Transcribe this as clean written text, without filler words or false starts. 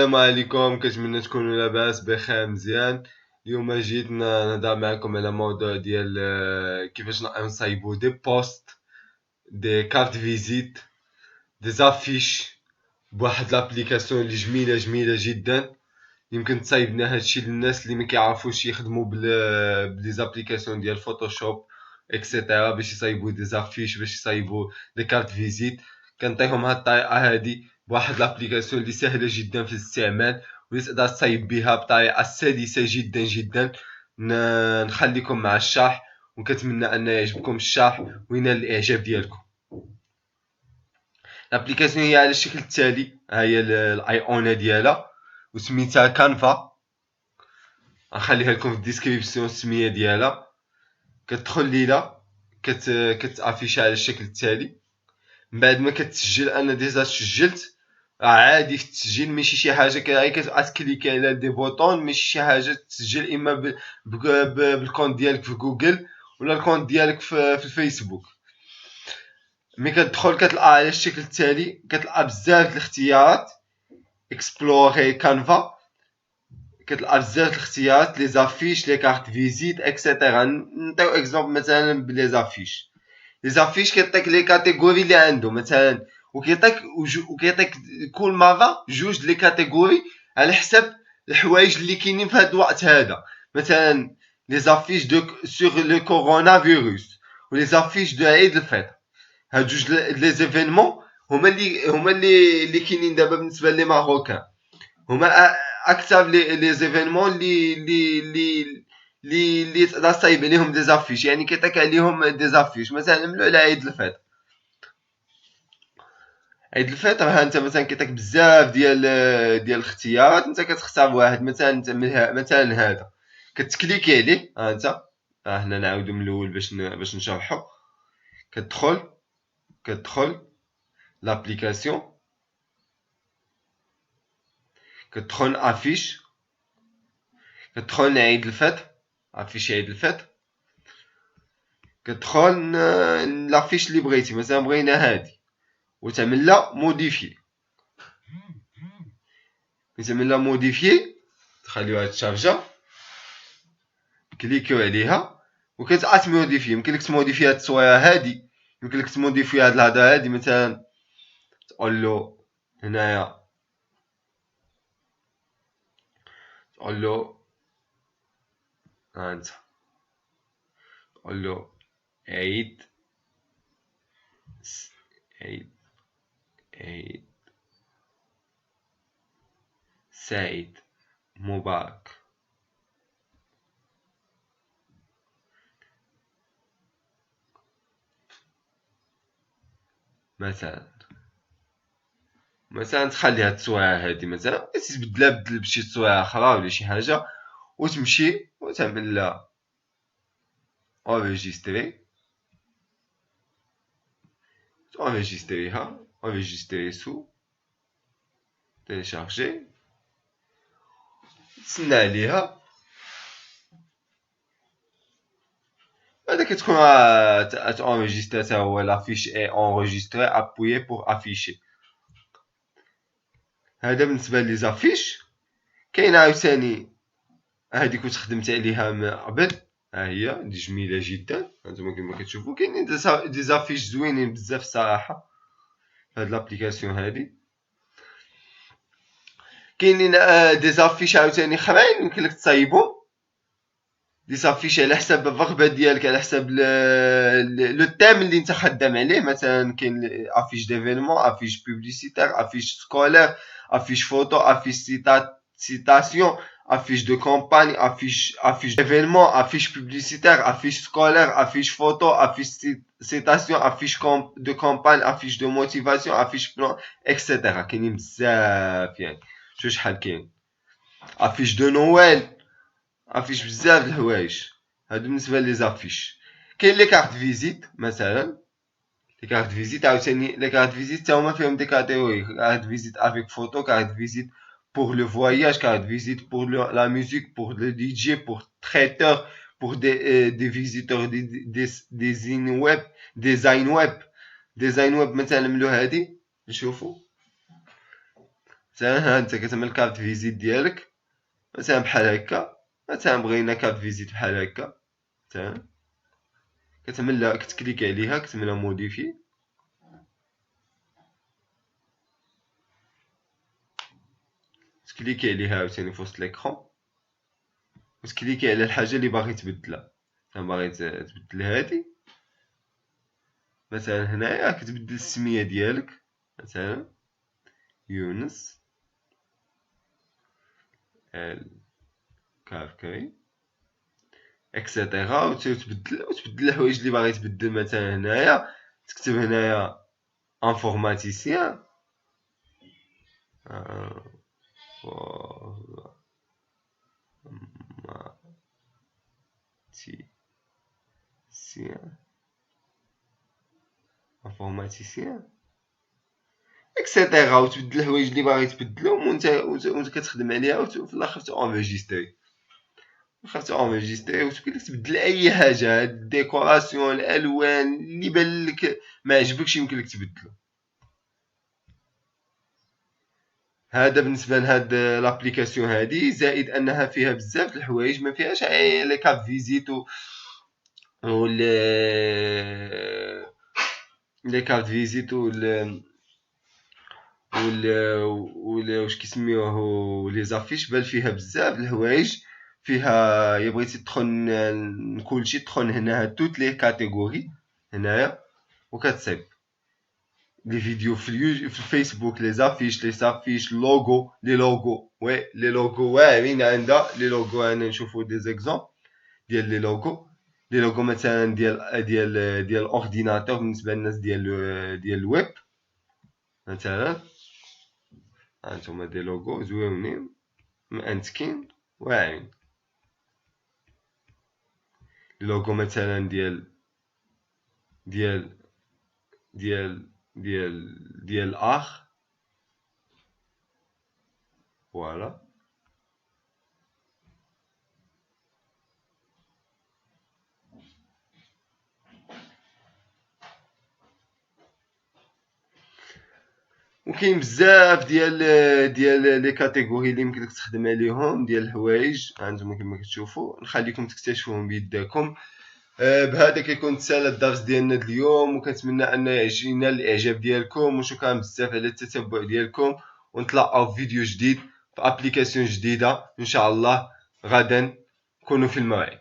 السلام عليكم، كنتمنى تكونوا لاباس بخير مزيان. اليوم جيت نهضر معكم على موضوع ديال كيفاش نصايبو دي بوست، دي كارت فيزيت، دي زافيش بواحد لابليكاسيون اللي جميله جدا. يمكن تصايبنا هادشي للناس اللي ما كيعرفوش يخدموا بلي زابليكاسيون ديال فوتوشوب اكسيتيرا باش يصايبوا دي زافيش، باش يصايبوا دي كارت فيزيت. كنعطيهم هاد الطريقه هادي بواحد لابليكاسيون اللي سهله جدا في الاستعمال، واللي تقدر تصايب بها بطريقه سلسه جدا. نخليكم مع الشرح، وكنتمنى ان يعجبكم الشرح وينال الاعجاب ديالكم. لابليكاسيون هي على الشكل التالي، ها هي الايقونه ديالها وسميتها كانفا. غنخليها لكم في الديسكريبسيون السميه ديالها. كتدخل ليها كتافيشي على الشكل التالي. من بعد ما كتسجل، انا ديجا سجلت. عادي في التسجيل، ماشي شي حاجه كتكليكي على دي بوطون، ماشي شي حاجه تسجل اما بالكونت ديالك في جوجل ولا الكونت ديالك في الفيسبوك. ملي كتدخل كتلقى على الشكل التالي، كتلقى بزاف د الاختيارات. اكسبلوري كانفا، كتلقى بزاف د الاختيارات، لي زافيش، لي كارت فيزيت اكسيتيرا. نعطيو اكزومبل مثلا بلي زافيش. لي زافيش كيعطيك لي كاتيجوري اللي عنده مثلا، وكيعطيك كل مره جوج لي كاتيجوري على حسب الحوايج اللي كاينين في هذا الوقت هذا. مثلا لي زافيش دو سور لو كورونا فيروس، ولي زافيش دو عيد الفطر. هاد جوج لي زيفينمون هما اللي كاينين دابا بالنسبه لي ماروكان. هما اكثر لي زيفينمون اللي تقدر تصايب عليهم دي زافيش، يعني كيعطيك عليهم دي زافيش. مثلا نعملو على عيد الفطر. عيد الفطر، ها انت مثلا كيعطيك بزاف ديال الاختيارات. انت كتختار واحد، مثلا انت مثلا هذا كتكليكي عليه. ها انت، هنا نعاودو من الاول باش نشرحو. كتدخل لابليكاسيون، كتدخل افيش، كتدخل عيد الفطر، افيش عيد الفطر. كتدخل لافيش اللي بغيتي، مثلا بغينا هادي، وتعمل لها موديفي. تعمل لها موديفي، تخليوها تشارجا، كليكيو عليها وكتبقى تموديفي. يمكن لك تموديفي هاد التصويره هادي، يمكن لك تموديفي هاد الهضره هادي. مثلا تقول هنايا، تقول ها انت، تقول عيد عيد عيد سعيد مبارك. مثلا تخلي هاد التصويره هادي، مثلا تبدلها بشي تصويره اخرى ولا شي حاجه، وتمشي وتعمل لها enregistrer. enregistrer sous télécharger، تسنى عليها. بعد كتكون enregistré حتى هو. لافيش اي enregistré، appuyer pour afficher. هذا بالنسبه لي زافيش. كاينه عاوتاني هادي كنت خدمت عليها من قبل، ها هي دي جميله جدا. هانتوما كما كتشوفوا كاينين دي زافيش زوينين بزاف الصراحه. هاد لابليكاسيون هادي كاينين دي زافيش عاوتاني اخرين يمكن لك تصايبهم. دي زافيش على حسب الرغبه ديالك، على حسب لو تيم اللي انت خدام عليه. مثلا كاين افيش ديفينمون، افيش بوبليسيتير، افيش سكولير، افيش فوتو، افيش سيتاسيون، افيش دو كومباني، افيش ديفينمون، افيش بوبليسيتير، افيش سكولير، افيش فوتو، افيش سيتاسيون، افيش دو كومباني، افيش دو موتيفاسيون، افيش بلان اكسيتيرا. كاينين بزاف يعني. شوف شحال كاين. افيش دو نويل، افيش بزاف د الحوايج. هادو بالنسبه لي زافيش. كاين لي كارت فيزيت مثلا. لي كارت فيزيت عاوتاني، لي كارت فيزيت تا هما فيهم دي كاتيجوري. كارت فيزيت افيك فوتو، كارت فيزيت pour le voyage, carte visite pour la musique, pour le DJ, pour traiteur, pour des visiteurs, design web, design web. مثلا نعملو هادي نشوفو. مثلا ها انت كتعمل كارت فيزيت ديالك مثلا بحال هكا، مثلا بغينا كارت فيزيت بحال هكا، مثلا كتعمل لها كتكليكي عليها كتعمل لها موديفي، تكليكي عليها عاوتاني في وسط ليكرون وتكليكي على الحاجه اللي باغي تبدلها. مثلا باغي تبدل هادي، مثلا هنايا كتبدل السميه ديالك، مثلا يونس الكافكاي اكسيتيرا، وتبدل الحوايج اللي باغي تبدل. مثلا هنايا تكتب هنايا انفورماتيسيان انفورماتيسيان اكسيتيرا، وتبدل الحوايج اللي باغي تبدلهم وانت كتخدم عليها، وفي الاخر تونجيستري، وتبقى تبدل اي حاجه، الديكوراسيون، الالوان اللي بان لك ما عجبكش يمكن لك تبدلو. هذا بالنسبه لهاد لابليكاسيون هادي، زائد انها فيها بزاف د الحوايج، ما فيهاش لي كارت فيزيت و لي كارت فيزيت واش كيسميوه لي زافيش، بل فيها بزاف د الحوايج. فيها الا بغيتي تدخل كلشي تدخل هنا توت لي كاتيجوري هنايا، وكتصيب لي فيديو في الفيسبوك، لي زافيش، لي سافيش، لوغو، لي لوغو واعرين عندها. لي لوغو انا نشوفو دي زيكزامبل ديال لي لوغو مثلا ديال الاورديناتور بالنسبه للناس ديال الويب. مثلا هانتوما دي لوغو زويونين مأنتكين واعرين. لوغو مثلا ديال اخ، فوالا. وكاين بزاف ديال لي كاتيجوري اللي يمكن لك تخدم عليهم ديال الحوايج، هانتوما كما كتشوفوا، نخليكم تكتشفوهم بيداكم. بهذا كيكون تسالى الدرس ديالنا اليوم، وكنتمنى ان يجينا الاعجاب ديالكم، وشكرا بزاف على التتبع ديالكم، ونتلاقاو في فيديو جديد في ابليكاسيون جديده ان شاء الله غدا. كونوا في الموعد.